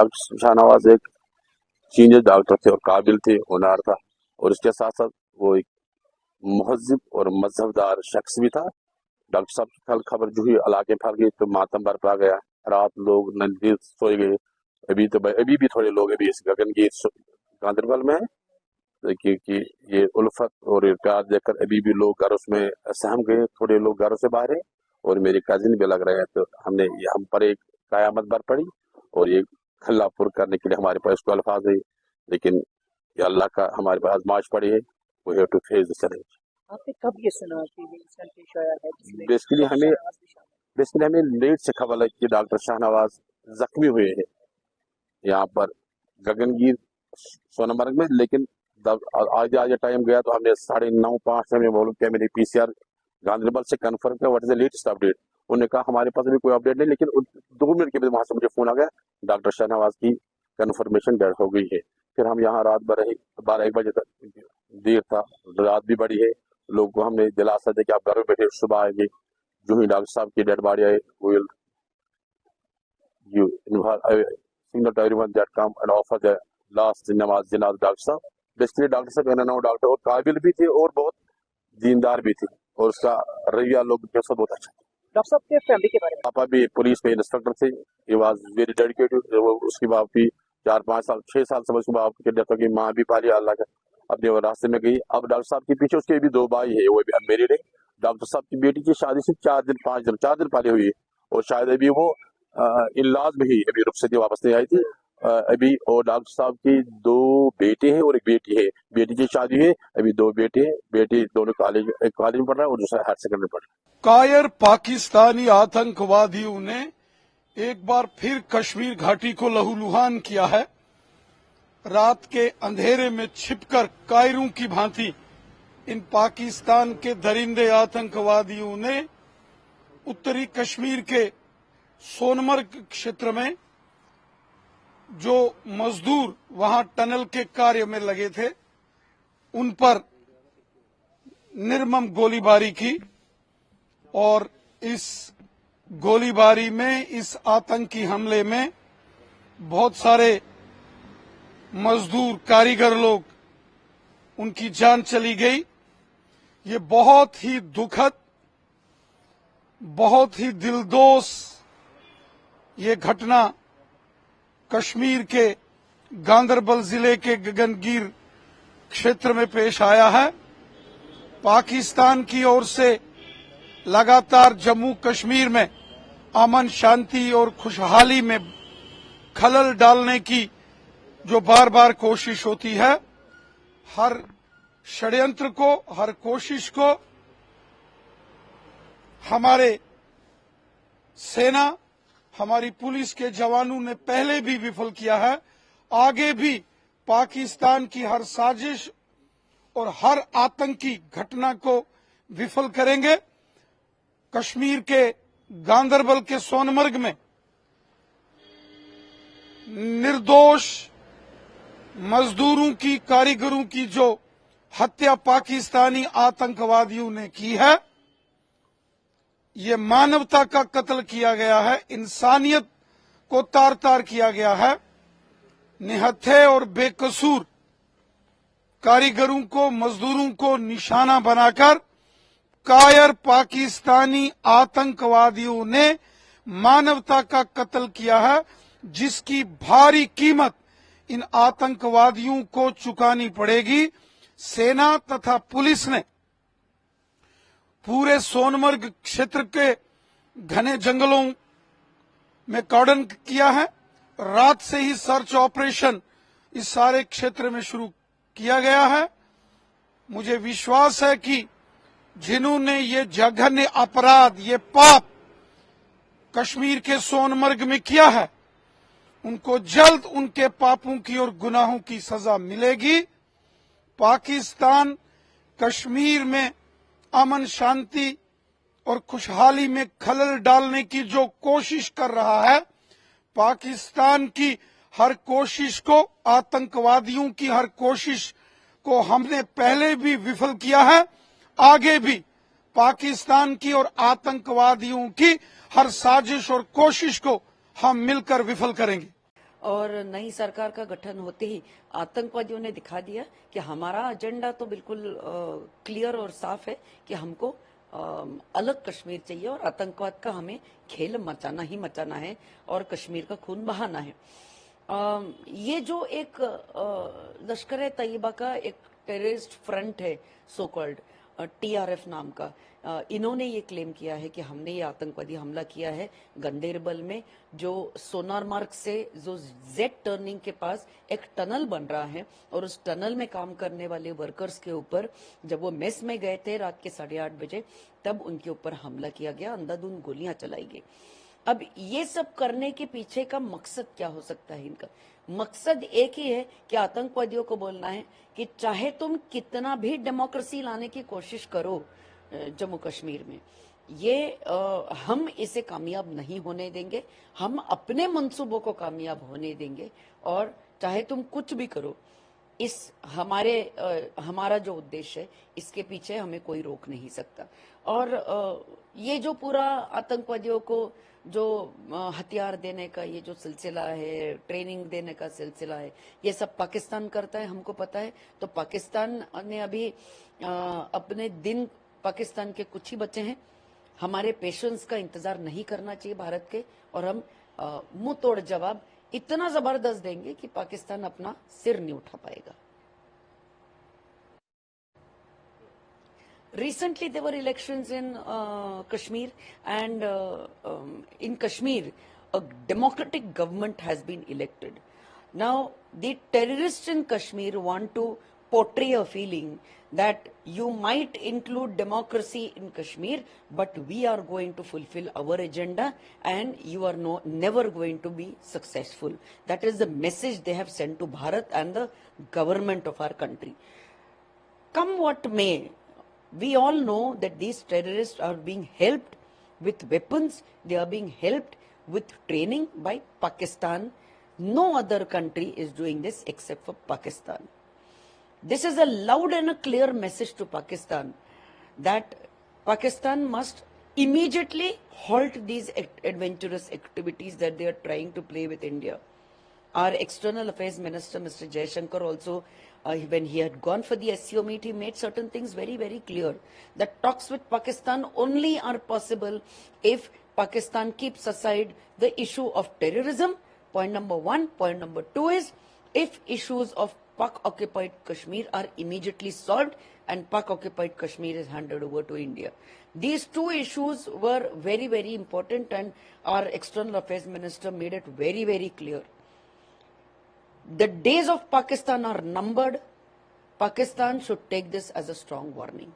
Doctor Shahnawaz एक senior doctor थे और काबिल थे, होनहार था, और इसके साथ साथ वो एक महज़िब और मजहबदार शख्स भी था। डॉक्टर साहब की कल खबर जो हुई इलाके में फैल गई तो मातम बरपा गया। रात लोग नींद सोए गए। अभी भी थोड़े लोग अभी इस गगनगीर गांधरबल में है कि ये उल्फत और ये प्यार देखकर अभी भी लोग घरों में सहम गए। थोड़े लोग घरों से बाहर है और मेरे कजिन भी लग रहे हैं। तो हम पर एक कयामत बर पड़ी और ये खल्ला पुर करने के लिए हमारे पास कोई अल्फाज है, लेकिन ये अल्लाह का हमारे पास आजमाइश पड़ी है। We have to face the challenge. आपने कब ये सुना कि ये इंसान पेश आया है जिसमें बेसिकली डॉक्टर हमें शाहनवाज भी शामिल है? बेसिकली हमें लेट से खबर लगी कि डॉक्टर शाहनवाज जख्मी हुए हैं यहाँ पर गगनगीर सोनमर्ग में। लेकिन आगे आगे टाइम गया तो हमने 9:30-5 में बोलूँ क्या मेरी पीसीआर गांधरबल से कंफर्म किया what is the latest update. उन्होंने कहा हमारे पास अभी कोई अपडेट नहीं, लेकिन 2 मिनट के बाद वहां से मुझे फोन आ गया डॉक्टर शाहनवाज की कंफर्मेशन डेथ हो गई है। फिर हम यहाँ रात भर रहे, 12-1 बजे तक देर था, रात भी बड़ी है। लोगों को हमने दिलासा दिया कि आप घर में बैठे सुबह आएंगे। जो ही डॉक्टर साहब की dead body I, will you signal to everyone that come and offer the last नमाज जनाब डॉक्टर साहब। बेसिकली डॉक्टर साहब कहना डॉक्टर और काबिल भी थे और बहुत दीनदार भी थे, और उसका रवैया लोग के साथ बहुत अच्छा था। डॉक्टर साहब के फैमिली के बारे में? पापा भी पुलिस में इंस्पेक्टर थे। He was very dedicated. उसकी बाप की 4-5 साल 6 साल से उसके बाप की डेथ हो गई। माँ भी पाली अल्लाह का, अपने वो रास्ते में गई। अब डॉक्टर साहब के पीछे उसके भी 2 भाई है, वो भी अनमेरिड है। डॉक्टर साहब की बेटी की शादी से 4 दिन पहले हुई है, और शायद अभी वो इलाज में ही अभी रुखसती वापस नहीं आई थी अभी। और डॉक्टर साहब की 2 बेटे हैं और एक बेटी है। बेटी की शादी है, अभी 2 बेटे हैं। बेटी दोनों एक कॉलेज में पढ़ रहा है और दूसरा हायर सेकेंडरी पढ़ रहा है। कायर पाकिस्तानी आतंकवादियों ने एक बार फिर कश्मीर घाटी को लहूलुहान किया है। रात के अंधेरे में छिपकर कायरों की भांति इन पाकिस्तान के दरिंदे आतंकवादियों ने उत्तरी कश्मीर के सोनमर्ग क्षेत्र में जो मजदूर वहां टनल के कार्य में लगे थे उन पर निर्मम गोलीबारी की, और इस गोलीबारी में, इस आतंकी हमले में बहुत सारे मजदूर कारीगर लोग, उनकी जान चली गई। ये बहुत ही दुखद, बहुत ही दिलदोज ये घटना कश्मीर के गांदरबल जिले के गगनगीर क्षेत्र में पेश आया है। पाकिस्तान की ओर से लगातार जम्मू कश्मीर में अमन शांति और खुशहाली में खलल डालने की जो बार बार कोशिश होती है, हर षड्यंत्र को, हर कोशिश को हमारे सेना, हमारी पुलिस के जवानों ने पहले भी विफल किया है। आगे भी पाकिस्तान की हर साजिश और हर आतंकी घटना को विफल करेंगे। कश्मीर के गांदरबल के सोनमर्ग में निर्दोष मजदूरों की, कारीगरों की जो हत्या पाकिस्तानी आतंकवादियों ने की है, ये मानवता का कत्ल किया गया है, इंसानियत को तार तार किया गया है। निहत्थे और बेकसूर कारीगरों को, मजदूरों को निशाना बनाकर कायर पाकिस्तानी आतंकवादियों ने मानवता का कत्ल किया है, जिसकी भारी कीमत इन आतंकवादियों को चुकानी पड़ेगी। सेना तथा पुलिस ने पूरे सोनमर्ग क्षेत्र के घने जंगलों में कॉर्डन किया है। रात से ही सर्च ऑपरेशन इस सारे क्षेत्र में शुरू किया गया है। मुझे विश्वास है कि जिन्होंने ये जघन्य अपराध, ये पाप कश्मीर के सोनमर्ग में किया है, उनको जल्द उनके पापों की और गुनाहों की सजा मिलेगी। पाकिस्तान कश्मीर में अमन शांति और खुशहाली में खलल डालने की जो कोशिश कर रहा है, पाकिस्तान की हर कोशिश को, आतंकवादियों की हर कोशिश को हमने पहले भी विफल किया है। आगे भी पाकिस्तान की और आतंकवादियों की हर साजिश और कोशिश को हम मिलकर विफल करेंगे। और नई सरकार का गठन होते ही आतंकवादियों ने दिखा दिया कि हमारा एजेंडा तो बिल्कुल क्लियर और साफ है कि हमको अलग कश्मीर चाहिए और आतंकवाद का हमें खेल मचाना ही मचाना है और कश्मीर का खून बहाना है। ये जो एक लश्कर ए तैयबा का एक टेररिस्ट फ्रंट है, सो कॉल्ड TRF नाम का, इन्होंने ये क्लेम किया है कि हमने ये आतंकवादी हमला किया है गंदेरबल में, जो सोनारमार्ग से जो जेड टर्निंग के पास एक टनल बन रहा है, और उस टनल में काम करने वाले वर्कर्स के ऊपर जब वो मेस में गए थे रात के 8:30 बजे, तब उनके ऊपर हमला किया गया, अंधाधुंध गोलियां चलाई गई। अब ये सब करने के पीछे का मकसद क्या हो सकता है? इनका मकसद एक ही है कि आतंकवादियों को बोलना है कि चाहे तुम कितना भी डेमोक्रेसी लाने की कोशिश करो जम्मू कश्मीर में, ये हम इसे कामयाब नहीं होने देंगे, हम अपने मंसूबों को कामयाब होने देंगे, और चाहे तुम कुछ भी करो, इस हमारा जो उद्देश्य है इसके पीछे हमें कोई रोक नहीं सकता। और ये जो पूरा आतंकवादियों को जो हथियार देने का ये जो सिलसिला है, ट्रेनिंग देने का सिलसिला है, ये सब पाकिस्तान करता है, हमको पता है। तो पाकिस्तान ने अभी अपने दिन, पाकिस्तान के कुछ ही बचे हैं, हमारे पेशेंस का इंतजार नहीं करना चाहिए भारत के, और हम मुंह तोड़ जवाब इतना जबरदस्त देंगे कि पाकिस्तान अपना सिर नहीं उठा पाएगा। Recently, there were elections in Kashmir, and in Kashmir, a democratic government has been elected. Now, the terrorists in Kashmir want to portray a feeling that you might include democracy in Kashmir, but we are going to fulfill our agenda, and you are never going to be successful. That is the message they have sent to Bharat and the government of our country. Come what may, we all know that these terrorists are being helped with weapons, they are being helped with training by Pakistan. No other country is doing this except for Pakistan. This is a loud and a clear message to Pakistan that Pakistan must immediately halt these adventurous activities that they are trying to play with India. Our External Affairs Minister, Mr. Jaishankar, also, when he had gone for the SCO meet, he made certain things very, very clear. That talks with Pakistan only are possible if Pakistan keeps aside the issue of terrorism, point number one. Point number two is, if issues of Pak-occupied Kashmir are immediately solved and Pak-occupied Kashmir is handed over to India. These two issues were very, very important, and our External Affairs Minister made it very, very clear. The days of Pakistan are numbered. Pakistan should take this as a strong warning.